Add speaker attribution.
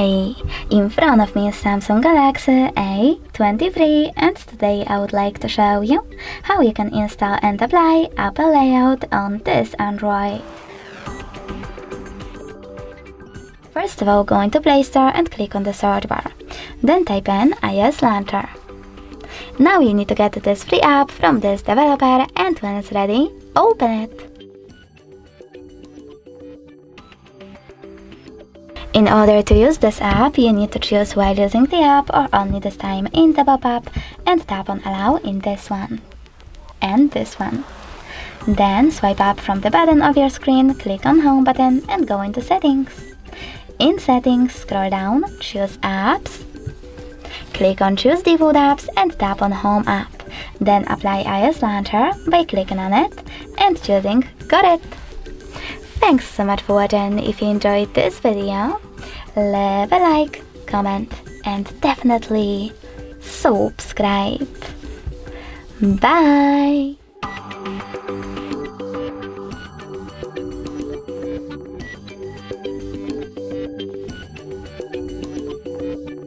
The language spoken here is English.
Speaker 1: Hi! In front of me is Samsung Galaxy A23 and today I would like to show you how you can install and apply Apple layout on this Android. First of all, go into Play Store and click on the search bar. Then type in iOS Launcher. Now you need to get this free app from this developer, and when it's ready, open it. In order to use this app, you need to choose while using the app or only this time in the pop-up and tap on Allow in this one and this one. Then swipe up from the bottom of your screen, click on Home button and go into Settings. In Settings, scroll down, choose Apps, click on Choose Default Apps and tap on Home app. Then apply iOS Launcher by clicking on it and choosing Got it. Thanks so much for watching. If you enjoyed this video, leave a like, comment and definitely subscribe. Bye!